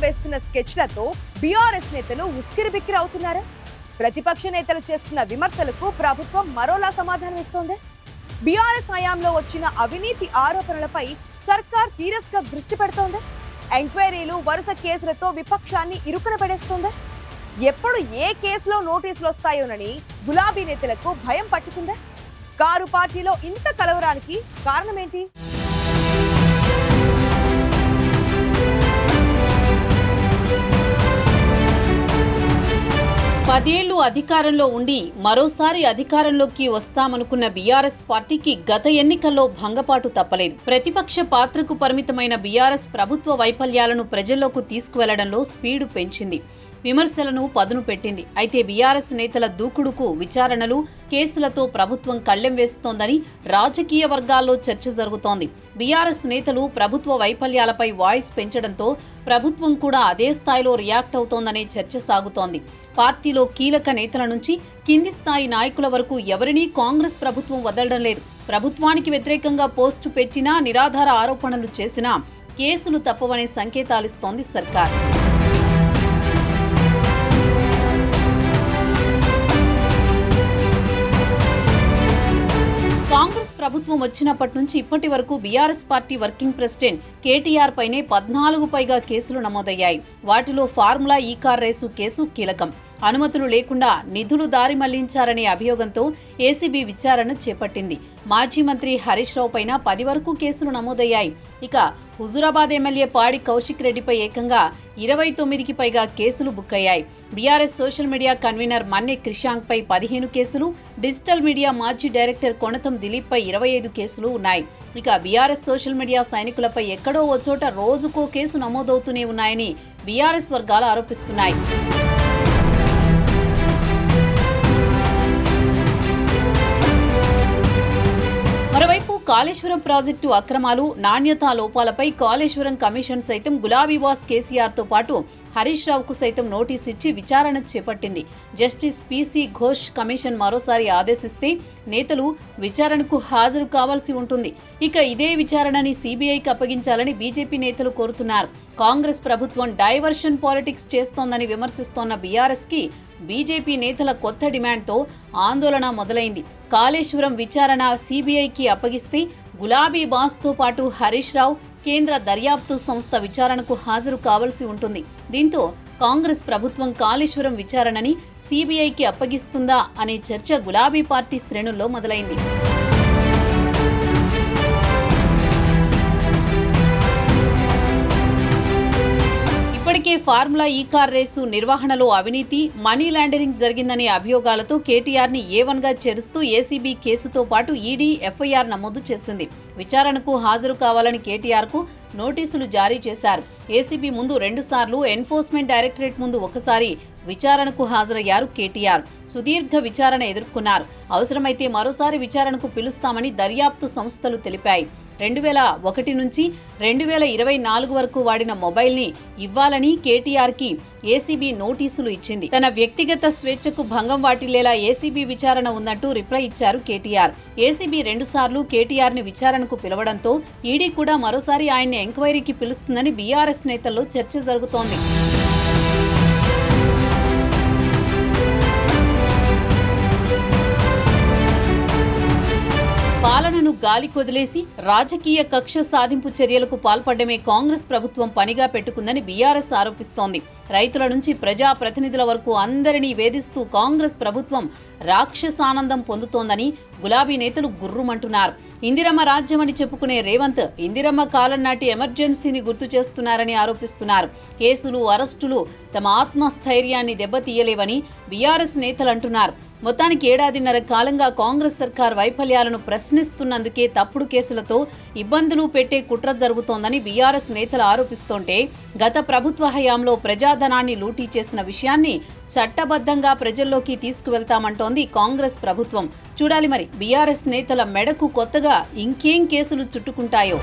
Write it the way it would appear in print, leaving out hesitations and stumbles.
వేస్తున్న స్కెచ్లతో బీఆర్ఎస్ నేతలు ఉక్కిరిబిక్కిరి అవుతున్నారా? ప్రతిపక్ష నేతలు చేస్తున్న విమర్శలకు ప్రభుత్వం మరోలా సమాధానం ఇస్తోంది. బీఆర్ఎస్ హయాంలో వచ్చిన అవినీతి ఆరోపణలపై సర్కార్ సీరియస్ గా దృష్టి పెడుతోంది. ఎంక్వైరీలు, వరుస కేసులతో విపక్షాన్ని ఇరుకున పడేస్తోంది. ఎప్పుడు ఏ కేసులో నోటీసులు వస్తాయోనని గులాబీ నేతలకు భయం పట్టుకుందా? కారు పార్టీలో ఇంత కలవరానికి కారణమేంటి? 10 ఏళ్లు అధికారంలో ఉండి మరోసారి అధికారంలోకి వస్తామనుకున్న బీఆర్ఎస్ పార్టీకి గత ఎన్నికల్లో భంగపాటు తప్పలేదు. ప్రతిపక్ష పాత్రకు పరిమితమైన బీఆర్ఎస్ ప్రభుత్వ వైఫల్యాలను ప్రజల్లోకి తీసుకువెళ్లడంలో స్పీడు పెంచింది, విమర్శలను పదును పెట్టింది. అయితే బీఆర్ఎస్ నేతల దూకుడుకు విచారణలు, కేసులతో ప్రభుత్వం కళ్లెం వేస్తోందని రాజకీయ వర్గాల్లో చర్చ జరుగుతోంది. బీఆర్ఎస్ నేతలు ప్రభుత్వ వైఫల్యాలపై వాయిస్ పెంచడంతో ప్రభుత్వం కూడా అదే స్థాయిలో రియాక్ట్ అవుతోందనే చర్చ సాగుతోంది. పార్టీలో కీలక నేతల నుంచి కింది స్థాయి నాయకుల వరకు ఎవరినీ కాంగ్రెస్ ప్రభుత్వం వదలడం లేదు. ప్రభుత్వానికి వ్యతిరేకంగా పోస్టు పెట్టినా, నిరాధార ఆరోపణలు చేసినా కేసులు తప్పవనే సంకేతాలిస్తోంది సర్కార్. కాంగ్రెస్ ప్రభుత్వం వచ్చినప్పటి నుంచి ఇప్పటి వరకు BRS party working president KTR పైనే 14 పైగా కేసులు నమోదయ్యాయి. వాటిలో ఫార్ములా ఈ కార్ రేసు కేసు కీలకం. అనుమతులు లేకుండా నిధులు దారి మళ్లించారనే అభియోగంతో ఏసీబీ విచారణ చేపట్టింది. మాజీ మంత్రి హరీష్ రావు పైన 10 వరకు కేసులు నమోదయ్యాయి. ఇక హుజూరాబాద్ ఎమ్మెల్యే పాడి కౌశిక్ రెడ్డిపై ఏకంగా 29కి పైగా కేసులు బుక్ అయ్యాయి. BRS social media convener Manne Krishank పై 15 కేసులు, డిజిటల్ మీడియా మాజీ డైరెక్టర్ కొణతం దిలీప్ పై 25 కేసులు ఉన్నాయి. ఇక బీఆర్ఎస్ సోషల్ మీడియా సైనికులపై ఎక్కడో ఓ చోట రోజుకో కేసు నమోదవుతూనే ఉన్నాయని బీఆర్ఎస్ వర్గాలు ఆరోపిస్తున్నాయి. మరోవైపు కాళేశ్వరం ప్రాజెక్టు అక్రమాలు, నాణ్యతా లోపాలపై కాళేశ్వరం కమిషన్ సైతం గులాబీ బాస్ కేసీఆర్తో పాటు హరీష్ రావుకు సైతం నోటీస్ ఇచ్చి విచారణ చేపట్టింది. జస్టిస్ పీసీ ఘోష్ కమిషన్ మరోసారి ఆదేశిస్తే నేతలు విచారణకు హాజరు కావాల్సి ఉంటుంది. ఇక ఇదే విచారణని సీబీఐకి అప్పగించాలని బీజేపీ నేతలు కోరుతున్నారు. కాంగ్రెస్ ప్రభుత్వం డైవర్షన్ పాలిటిక్స్ చేస్తోందని విమర్శిస్తోన్న బీఆర్ఎస్కి బీజేపీ నేతల కొత్త డిమాండ్తో ఆందోళన మొదలైంది. కాళేశ్వరం విచారణ సీబీఐకి అప్పగిస్తే గులాబీ బాస్తో పాటు హరీష్ రావు కేంద్ర దర్యాప్తు సంస్థ విచారణకు హాజరు కావాల్సి ఉంటుంది. దీంతో కాంగ్రెస్ ప్రభుత్వం కాళేశ్వరం విచారణని సీబీఐకి అప్పగిస్తుందా అనే చర్చ గులాబీ పార్టీ శ్రేణుల్లో మొదలైంది. ఇప్పటికే ఫార్ములా ఈ కార్ రేసు నిర్వహణలో అవినీతి, మనీ లాండరింగ్ జరిగిందనే అభియోగాలతో కేటీఆర్ని A1గా చేరుస్తూ ఏసీబీ కేసుతో పాటు ఈడీ ఎఫ్ఐఆర్ నమోదు చేసింది. విచారణకు హాజరు కావాలని కేటీఆర్కు నోటీసులు జారీ చేశారు. ఏసీబీ ముందు 2 సార్లు, ఎన్ఫోర్స్మెంట్ డైరెక్టరేట్ ముందు ఒకసారి విచారణకు హాజరయ్యారు కేటీఆర్. సుదీర్ఘ విచారణ ఎదుర్కొన్నారు. అవసరమైతే మరోసారి విచారణకు పిలుస్తామని దర్యాప్తు సంస్థలు తెలిపాయి. 2001 నుంచి 2024 వరకు వాడిన మొబైల్ని ఇవ్వాలని కేటీఆర్కి ఏసీబీ నోటీసులు ఇచ్చింది. తన వ్యక్తిగత స్వేచ్ఛకు భంగం వాటిల్లేలా ఏసీబీ విచారణ ఉందంటూ రిప్లై ఇచ్చారు కేటీఆర్. ఏసీబీ 2 సార్లు కేటీఆర్ని విచారణకు పిలవడంతో ఈడీ కూడా మరోసారి ఆయన్ని ఎంక్వైరీకి పిలుస్తుందని బీఆర్ఎస్ నేతల్లో చర్చ జరుగుతోంది. పాలనను గాలి కొదిలేసి రాజకీయ కక్ష సాధింపు చర్యలకు పాల్పడమే కాంగ్రెస్ ప్రభుత్వం పనిగా పెట్టుకుందని బీఆర్ఎస్ ఆరోపిస్తోంది. రైతుల నుంచి ప్రజా ప్రతినిధుల వరకు అందరినీ వేధిస్తూ కాంగ్రెస్ ప్రభుత్వం రాక్షసానందం పొందుతోందని గులాబీ నేతలు గుర్రుమంటున్నారు. ఇందిరమ్మ రాజ్యమని చెప్పుకునే రేవంత్ ఇందిరమ్మ కాలం నాటి ఎమర్జెన్సీని గుర్తు చేస్తున్నారని ఆరోపిస్తున్నారు. కేసులు, అరెస్టులు తమ ఆత్మస్థైర్యాన్ని దెబ్బతీయలేవని బీఆర్ఎస్ నేతలు అంటున్నారు. మొత్తానికి 1.5 కాలంగా కాంగ్రెస్ సర్కార్ వైఫల్యాలను ప్రశ్నిస్తున్నందుకే తప్పుడు కేసులతో ఇబ్బందులు పెట్టే కుట్ర జరుగుతోందని బీఆర్ఎస్ నేతలు ఆరోపిస్తుంటే, గత ప్రభుత్వ హయాంలో ప్రజాధనాన్ని లూటీ చేసిన విషయాన్ని చట్టబద్ధంగా ప్రజల్లోకి తీసుకువెళ్తామంటోంది కాంగ్రెస్ ప్రభుత్వం. చూడాలి మరి బీఆర్ఎస్ నేతల మెడకు కొత్తగా ఇంకేం కేసులు చుట్టుకుంటాయో.